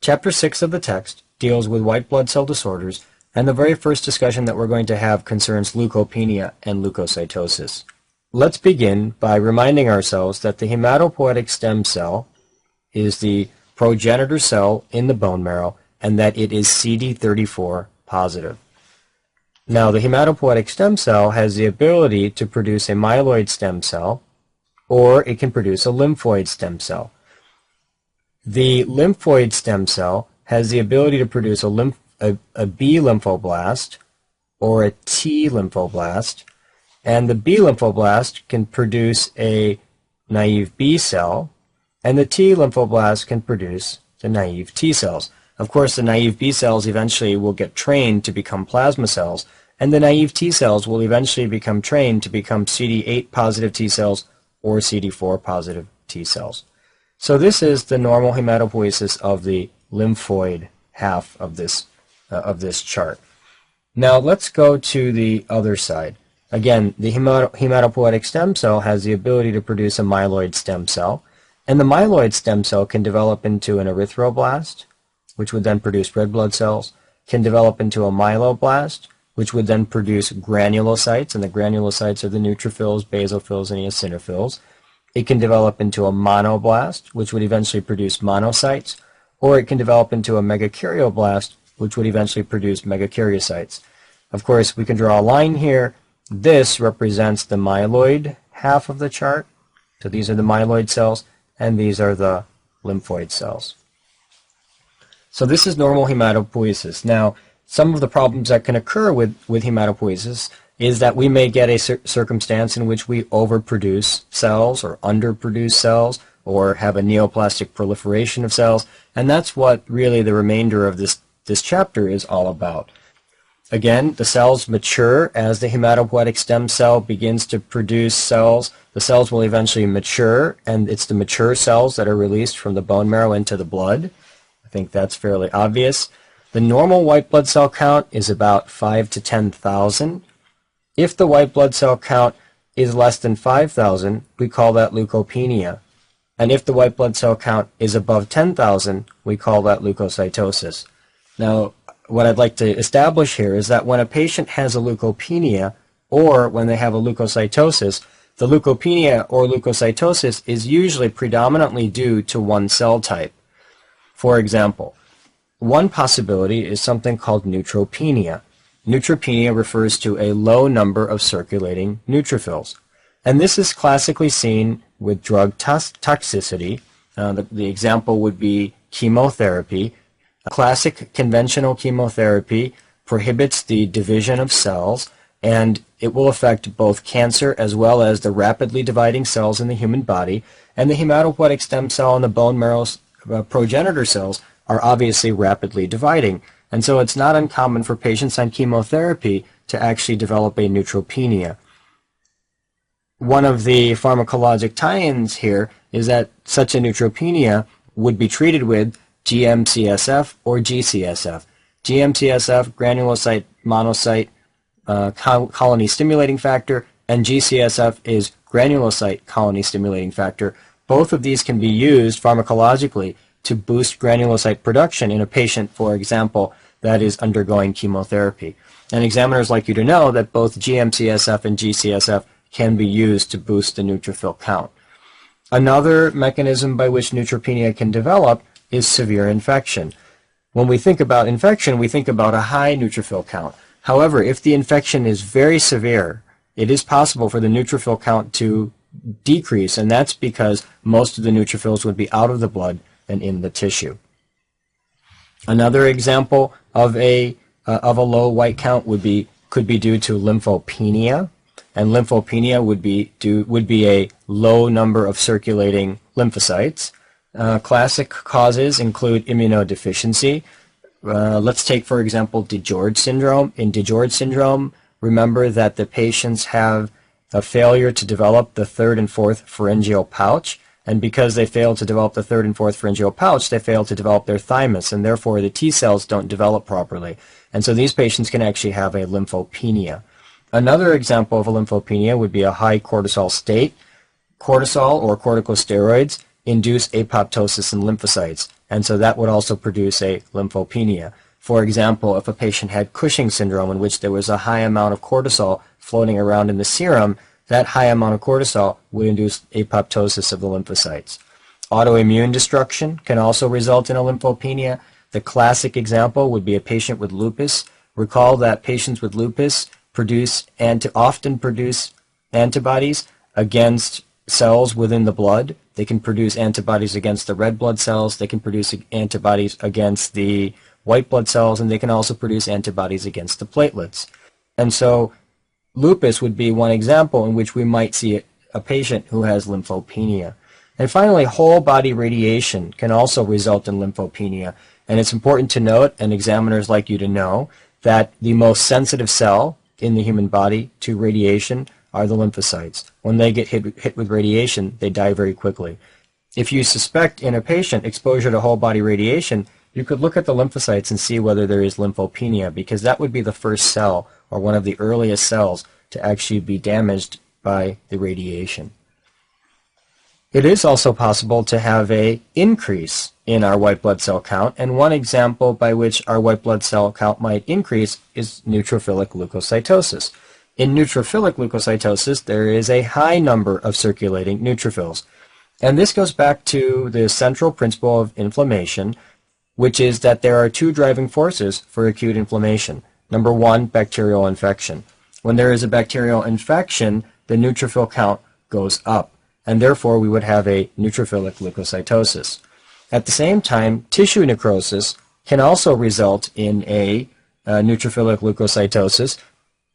Chapter 6 of the text deals with white blood cell disorders, and the very first discussion that we're going to have concerns leukopenia and leukocytosis. Let's begin by reminding ourselves that the hematopoietic stem cell is the progenitor cell in the bone marrow, and that it is CD34 positive. Now, the hematopoietic stem cell has the ability to produce a myeloid stem cell, or it can produce a lymphoid stem cell. The lymphoid stem cell has the ability to produce a B lymphoblast or a T lymphoblast, and the B lymphoblast can produce a naive B cell, and the T lymphoblast can produce the naive T cells. Of course, the naive B cells eventually will get trained to become plasma cells, and the naive T cells will eventually become trained to become CD8 positive T cells or CD4 positive T cells. So this is the normal hematopoiesis of the lymphoid half of this chart. Now let's go to the other side. Again, the hematopoietic stem cell has the ability to produce a myeloid stem cell, and the myeloid stem cell can develop into an erythroblast, which would then produce red blood cells, can develop into a myeloblast, which would then produce granulocytes, and the granulocytes are the neutrophils, basophils, and eosinophils. It can develop into a monoblast, which would eventually produce monocytes, or it can develop into a megakaryoblast, which would eventually produce megakaryocytes. Of course, we can draw a line here. This represents the myeloid half of the chart. So these are the myeloid cells, and these are the lymphoid cells. So this is normal hematopoiesis. Now, some of the problems that can occur with hematopoiesis is that we may get a circumstance in which we overproduce cells or underproduce cells or have a neoplastic proliferation of cells, and that's what really the remainder of this chapter is all about. Again, the cells mature as the hematopoietic stem cell begins to produce cells. The cells will eventually mature, and it's the mature cells that are released from the bone marrow into the blood. I think that's fairly obvious. The normal white blood cell count is about 5 to 10,000. If the white blood cell count is less than 5,000, we call that leukopenia. And if the white blood cell count is above 10,000, we call that leukocytosis. Now, what I'd like to establish here is that when a patient has a leukopenia, or when they have a leukocytosis, the leukopenia or leukocytosis is usually predominantly due to one cell type. For example, one possibility is something called neutropenia. Neutropenia refers to a low number of circulating neutrophils. And this is classically seen with drug toxicity. The example would be chemotherapy. A classic conventional chemotherapy prohibits the division of cells, and it will affect both cancer as well as the rapidly dividing cells in the human body. And the hematopoietic stem cell and the bone marrow's progenitor cells are obviously rapidly dividing. And so it's not uncommon for patients on chemotherapy to actually develop a neutropenia. One of the pharmacologic tie-ins here is that such a neutropenia would be treated with GM-CSF or GCSF. GM-CSF, granulocyte monocyte colony stimulating factor, and GCSF is granulocyte colony stimulating factor. Both of these can be used pharmacologically to boost granulocyte production in a patient, for example, that is undergoing chemotherapy. And examiners like you to know that both GM-CSF and GCSF can be used to boost the neutrophil count. Another mechanism by which neutropenia can develop is severe infection. When we think about infection, we think about a high neutrophil count. However, if the infection is very severe, it is possible for the neutrophil count to decrease, and that's because most of the neutrophils would be out of the blood and in the tissue. Another example of a low white count could be due to lymphopenia, and lymphopenia would be a low number of circulating lymphocytes. Classic causes include immunodeficiency. Let's take, for example, DiGeorge syndrome. In DiGeorge syndrome, remember that the patients have a failure to develop the third and fourth pharyngeal pouch, and because they fail to develop the third and fourth pharyngeal pouch, they fail to develop their thymus, and therefore the T cells don't develop properly. And so these patients can actually have a lymphopenia. Another example of a lymphopenia would be a high cortisol state. Cortisol or corticosteroids induce apoptosis in lymphocytes, and so that would also produce a lymphopenia. For example, if a patient had Cushing syndrome in which there was a high amount of cortisol floating around in the serum, that high amount of cortisol would induce apoptosis of the lymphocytes. Autoimmune destruction can also result in a lymphopenia. The classic example would be a patient with lupus. Recall that patients with lupus often produce antibodies against cells within the blood. They can produce antibodies against the red blood cells. They can produce antibodies against the white blood cells, and they can also produce antibodies against the platelets. And so lupus would be one example in which we might see a patient who has lymphopenia. And finally, whole body radiation can also result in lymphopenia. And it's important to note, and examiners like you to know, that the most sensitive cell in the human body to radiation are the lymphocytes. When they get hit with radiation, they die very quickly. If you suspect in a patient exposure to whole body radiation, you could look at the lymphocytes and see whether there is lymphopenia, because that would be the first cell or one of the earliest cells to actually be damaged by the radiation. It is also possible to have an increase in our white blood cell count, and one example by which our white blood cell count might increase is neutrophilic leukocytosis. In neutrophilic leukocytosis, there is a high number of circulating neutrophils. And this goes back to the central principle of inflammation, which is that there are two driving forces for acute inflammation. Number one, bacterial infection. When there is a bacterial infection, the neutrophil count goes up, and therefore we would have a neutrophilic leukocytosis. At the same time, tissue necrosis can also result in a neutrophilic leukocytosis.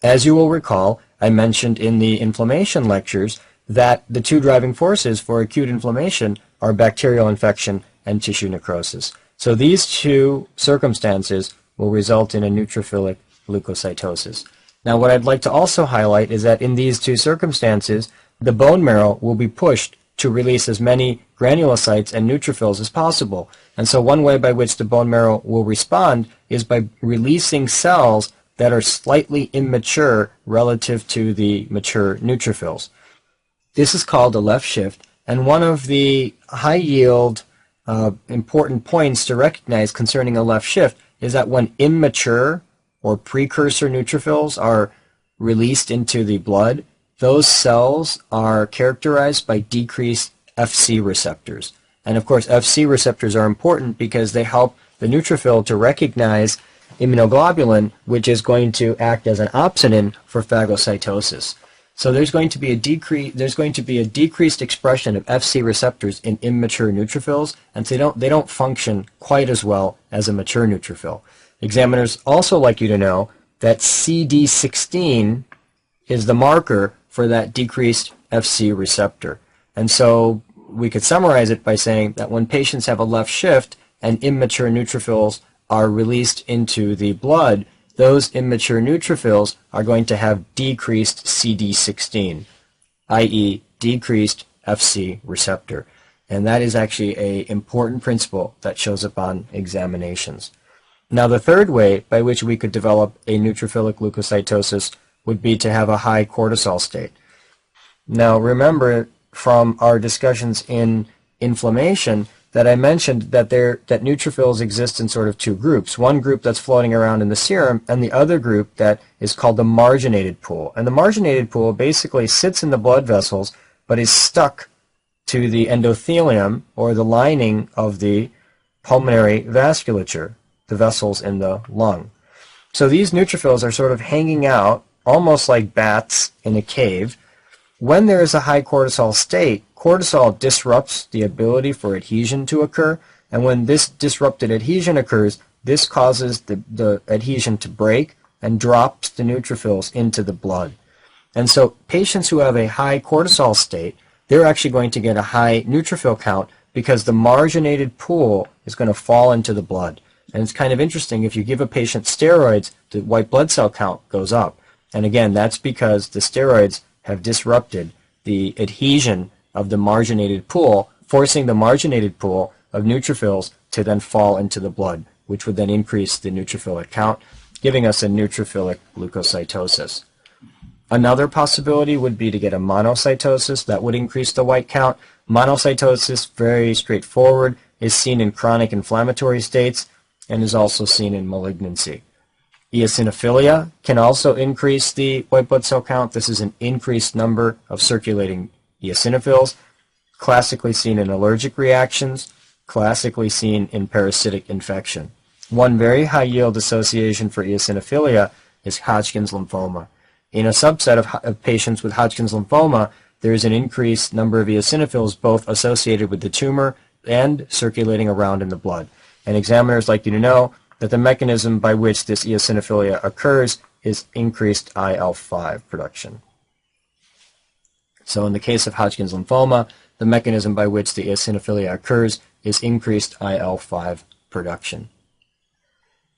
As you will recall, I mentioned in the inflammation lectures that the two driving forces for acute inflammation are bacterial infection and tissue necrosis. So these two circumstances will result in a neutrophilic leukocytosis. Now, what I'd like to also highlight is that in these two circumstances, the bone marrow will be pushed to release as many granulocytes and neutrophils as possible. And so one way by which the bone marrow will respond is by releasing cells that are slightly immature relative to the mature neutrophils. This is called a left shift, and one of the high-yield important points to recognize concerning a left shift is that when immature or precursor neutrophils are released into the blood, those cells are characterized by decreased Fc receptors. And of course, Fc receptors are important because they help the neutrophil to recognize immunoglobulin, which is going to act as an opsonin for phagocytosis. So there's going to be a decreased expression of Fc receptors in immature neutrophils, and so they don't function quite as well as a mature neutrophil. Examiners also like you to know that CD16 is the marker for that decreased Fc receptor. And so we could summarize it by saying that when patients have a left shift and immature neutrophils are released into the blood, those immature neutrophils are going to have decreased CD16, i.e. decreased Fc receptor. And that is actually an important principle that shows up on examinations. Now, the third way by which we could develop a neutrophilic leukocytosis would be to have a high cortisol state. Now, remember from our discussions in inflammation that I mentioned that neutrophils exist in sort of two groups. One group that's floating around in the serum, and the other group that is called the marginated pool. And the marginated pool basically sits in the blood vessels, but is stuck to the endothelium, or the lining of the pulmonary vasculature, the vessels in the lung. So these neutrophils are sort of hanging out, almost like bats in a cave. When there is a high cortisol state, cortisol disrupts the ability for adhesion to occur, and when this disrupted adhesion occurs, this causes the adhesion to break and drops the neutrophils into the blood. And so patients who have a high cortisol state, they're actually going to get a high neutrophil count because the marginated pool is going to fall into the blood. And it's kind of interesting, if you give a patient steroids, the white blood cell count goes up. And again, that's because the steroids have disrupted the adhesion of the marginated pool, forcing the marginated pool of neutrophils to then fall into the blood, which would then increase the neutrophilic count, giving us a neutrophilic leukocytosis. Another possibility would be to get a monocytosis. That would increase the white count. Monocytosis, very straightforward. is seen in chronic inflammatory states and is also seen in malignancy. Eosinophilia can also increase the white blood cell count. This is an increased number of circulating eosinophils, classically seen in allergic reactions, classically seen in parasitic infection. One very high yield association for eosinophilia is Hodgkin's lymphoma. In a subset of patients with Hodgkin's lymphoma, there is an increased number of eosinophils both associated with the tumor and circulating around in the blood. And examiners like you to know that the mechanism by which this eosinophilia occurs is increased IL-5 production. So in the case of Hodgkin's lymphoma, the mechanism by which the eosinophilia occurs is increased IL-5 production.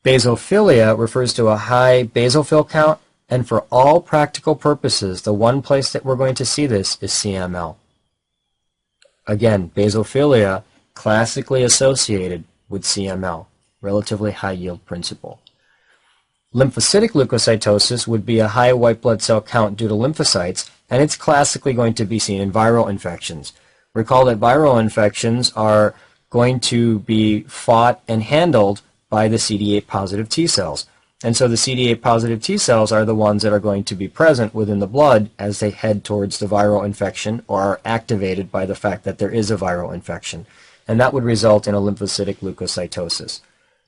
Basophilia refers to a high basophil count, and for all practical purposes, the one place that we're going to see this is CML. Again, basophilia classically associated with CML, relatively high yield principle. Lymphocytic leukocytosis would be a high white blood cell count due to lymphocytes, and it's classically going to be seen in viral infections. Recall that viral infections are going to be fought and handled by the CD8 positive T cells. And so the CD8 positive T cells are the ones that are going to be present within the blood as they head towards the viral infection or are activated by the fact that there is a viral infection. And that would result in a lymphocytic leukocytosis.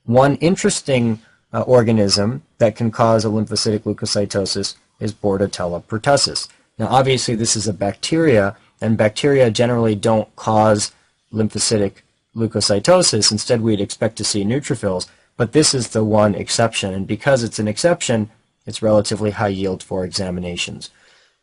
One interesting organism that can cause a lymphocytic leukocytosis is Bordetella pertussis. Now obviously this is a bacteria, and bacteria generally don't cause lymphocytic leukocytosis. Instead we'd expect to see neutrophils. But this is the one exception, and because it's an exception, it's relatively high yield for examinations.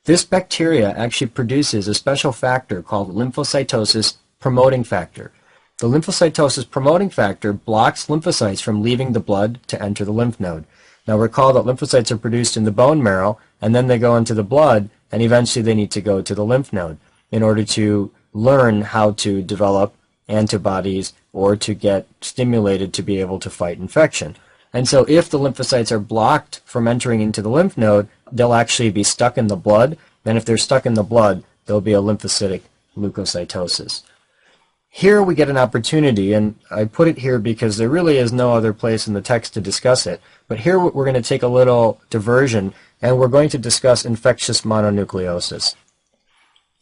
This bacteria actually produces a special factor called lymphocytosis promoting factor. The lymphocytosis promoting factor blocks lymphocytes from leaving the blood to enter the lymph node. Now recall that lymphocytes are produced in the bone marrow, and then they go into the blood, and eventually they need to go to the lymph node in order to learn how to develop antibodies or to get stimulated to be able to fight infection. And so if the lymphocytes are blocked from entering into the lymph node, they'll actually be stuck in the blood. And if they're stuck in the blood, there'll be a lymphocytic leukocytosis. Here we get an opportunity, and I put it here because there really is no other place in the text to discuss it. But here we're going to take a little diversion, and we're going to discuss infectious mononucleosis.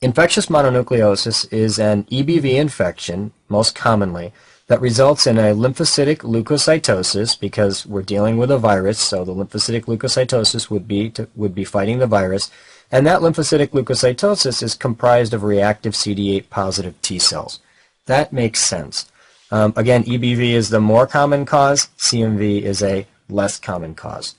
Infectious mononucleosis is an EBV infection, most commonly, that results in a lymphocytic leukocytosis because we're dealing with a virus, so the lymphocytic leukocytosis would be fighting the virus, and that lymphocytic leukocytosis is comprised of reactive CD8 positive T cells. That makes sense. Again, EBV is the more common cause, CMV is a less common cause.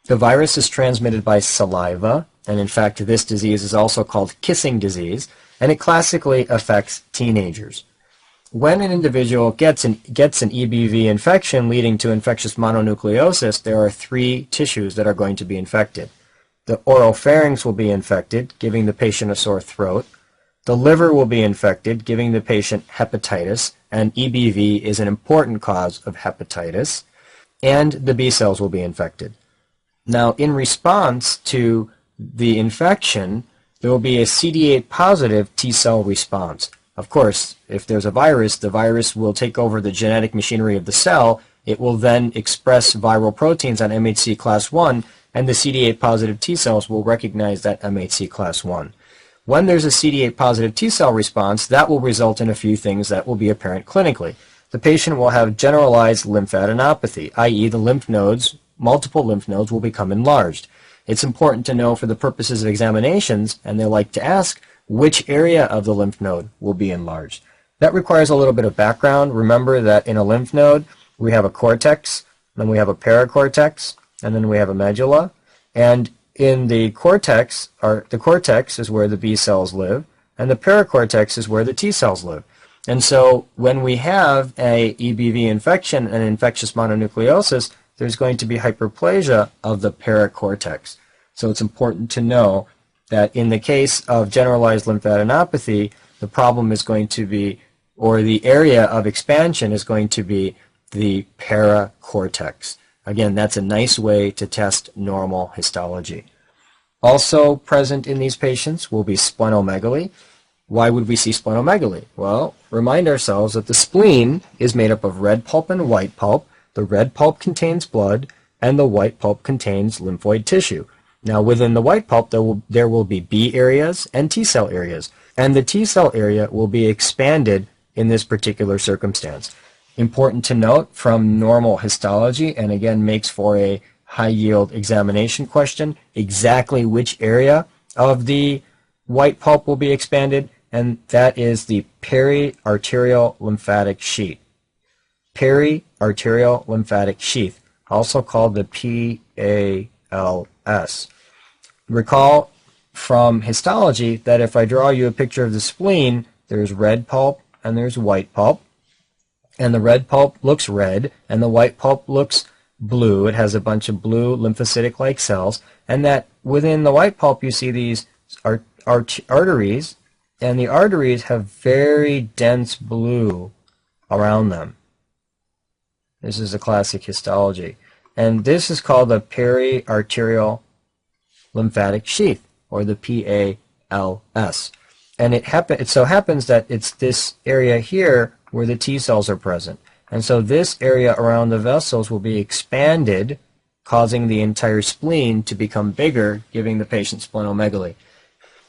The virus is transmitted by saliva, and in fact this disease is also called kissing disease, and it classically affects teenagers. When an individual gets an EBV infection leading to infectious mononucleosis, there are three tissues that are going to be infected. The oropharynx will be infected, giving the patient a sore throat. The liver will be infected, giving the patient hepatitis, and EBV is an important cause of hepatitis. And the B cells will be infected. Now, in response to the infection, there will be a CD8 positive T cell response. Of course, if there's a virus, the virus will take over the genetic machinery of the cell. It will then express viral proteins on MHC class I, and the CD8 positive T cells will recognize that MHC class I. When there's a CD8 positive T cell response, that will result in a few things that will be apparent clinically. The patient will have generalized lymphadenopathy, i.e. the lymph nodes, multiple lymph nodes, will become enlarged. It's important to know for the purposes of examinations, and they like to ask, which area of the lymph node will be enlarged. That requires a little bit of background. Remember that in a lymph node, we have a cortex, then we have a paracortex, and then we have a medulla. And in the cortex is where the B cells live, and the paracortex is where the T cells live. And so when we have a EBV infection and infectious mononucleosis, there's going to be hyperplasia of the paracortex. So it's important to know that in the case of generalized lymphadenopathy, the problem is going to be, or the area of expansion is going to be the paracortex. Again, that's a nice way to test normal histology. Also present in these patients will be splenomegaly. Why would we see splenomegaly? Well, remind ourselves that the spleen is made up of red pulp and white pulp. The red pulp contains blood, and the white pulp contains lymphoid tissue. Now, within the white pulp, there will be B areas and T cell areas, and the T cell area will be expanded in this particular circumstance. Important to note from normal histology, and again makes for a high-yield examination question, exactly which area of the white pulp will be expanded, and that is the periarterial lymphatic sheath. Periarterial lymphatic sheath, also called the PALS. Recall from histology that if I draw you a picture of the spleen, there's red pulp and there's white pulp. And the red pulp looks red, and the white pulp looks blue. It has a bunch of blue lymphocytic-like cells, and that within the white pulp you see these arteries, and the arteries have very dense blue around them. This is a classic histology. And this is called the periarterial lymphatic sheath, or the PALS. And it so happens that it's this area here where the T cells are present. And so this area around the vessels will be expanded, causing the entire spleen to become bigger, giving the patient splenomegaly.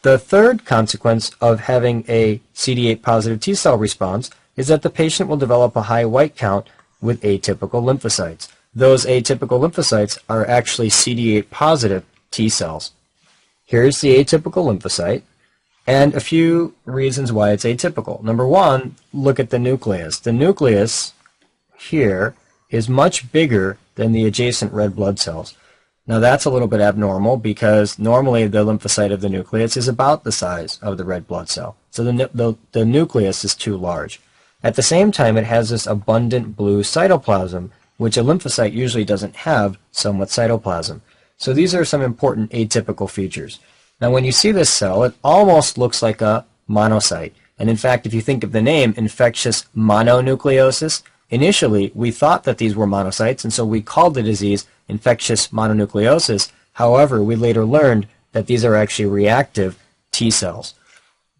The third consequence of having a CD8 positive T cell response is that the patient will develop a high white count with atypical lymphocytes. Those atypical lymphocytes are actually CD8 positive T cells. Here's the atypical lymphocyte, and a few reasons why it's atypical. Number one, look at the nucleus. The nucleus here is much bigger than the adjacent red blood cells. Now that's a little bit abnormal because normally the lymphocyte of the nucleus is about the size of the red blood cell. So the nucleus is too large. At the same time, it has this abundant blue cytoplasm, which a lymphocyte usually doesn't have so much cytoplasm. So these are some important atypical features. Now when you see this cell, it almost looks like a monocyte. And in fact, if you think of the name infectious mononucleosis, initially we thought that these were monocytes, and so we called the disease infectious mononucleosis. However, we later learned that these are actually reactive T cells.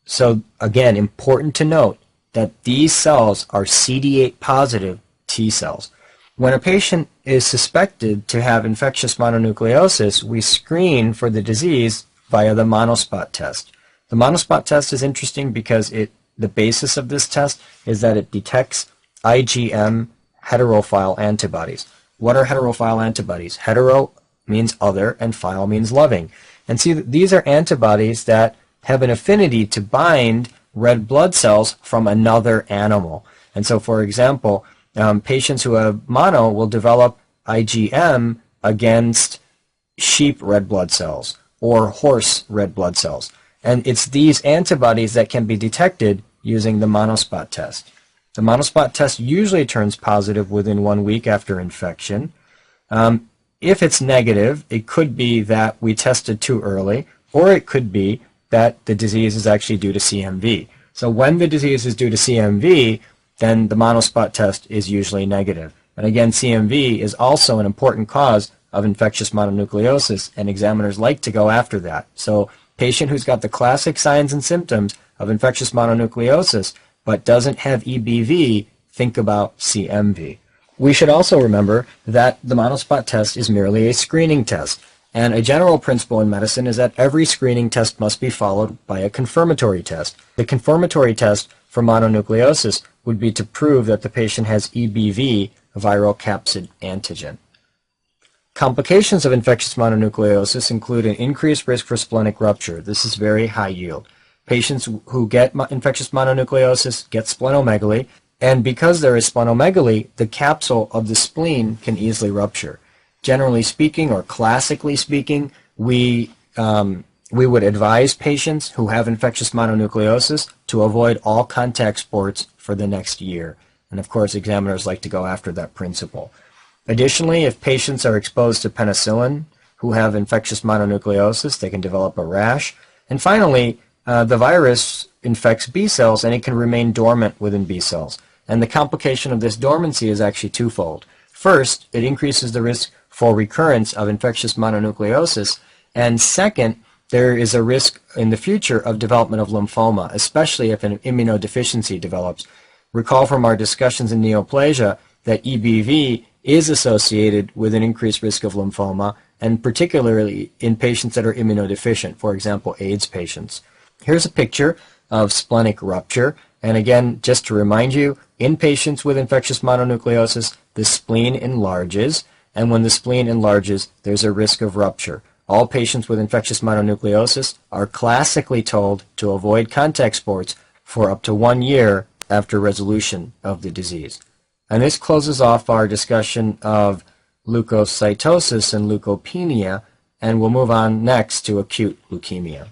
So again, important to note that these cells are CD8 positive T cells. When a patient is suspected to have infectious mononucleosis, we screen for the disease via the monospot test. The monospot test is interesting because the basis of this test is that it detects IgM heterophile antibodies. What are heterophile antibodies? Hetero means other and phile means loving. And see, these are antibodies that have an affinity to bind red blood cells from another animal. And so, for example, patients who have mono will develop IgM against sheep red blood cells or horse red blood cells. And it's these antibodies that can be detected using the monospot test. The monospot test usually turns positive within 1 week after infection. If it's negative, it could be that we tested too early, or it could be that the disease is actually due to CMV. So when the disease is due to CMV, then the monospot test is usually negative. And again, CMV is also an important cause of infectious mononucleosis, and examiners like to go after that. So patient who's got the classic signs and symptoms of infectious mononucleosis but doesn't have EBV, think about CMV. We should also remember that the monospot test is merely a screening test, and a general principle in medicine is that every screening test must be followed by a confirmatory test. The confirmatory test for mononucleosis would be to prove that the patient has EBV, viral capsid antigen. Complications of infectious mononucleosis include an increased risk for splenic rupture. This is very high yield. Patients who get infectious mononucleosis get splenomegaly, and because there is splenomegaly, the capsule of the spleen can easily rupture. Generally speaking, or classically speaking, we would advise patients who have infectious mononucleosis to avoid all contact sports for the next year. And of course, examiners like to go after that principle. Additionally, if patients are exposed to penicillin who have infectious mononucleosis, they can develop a rash. And finally, the virus infects B cells, and it can remain dormant within B cells. And the complication of this dormancy is actually twofold. First, it increases the risk for recurrence of infectious mononucleosis, and second, there is a risk in the future of development of lymphoma, especially if an immunodeficiency develops. Recall from our discussions in neoplasia that EBV is associated with an increased risk of lymphoma, and particularly in patients that are immunodeficient, for example, AIDS patients. Here's a picture of splenic rupture, and again, just to remind you, in patients with infectious mononucleosis, the spleen enlarges, and when the spleen enlarges, there's a risk of rupture. All patients with infectious mononucleosis are classically told to avoid contact sports for up to 1 year after resolution of the disease. And this closes off our discussion of leukocytosis and leukopenia, and we'll move on next to acute leukemia.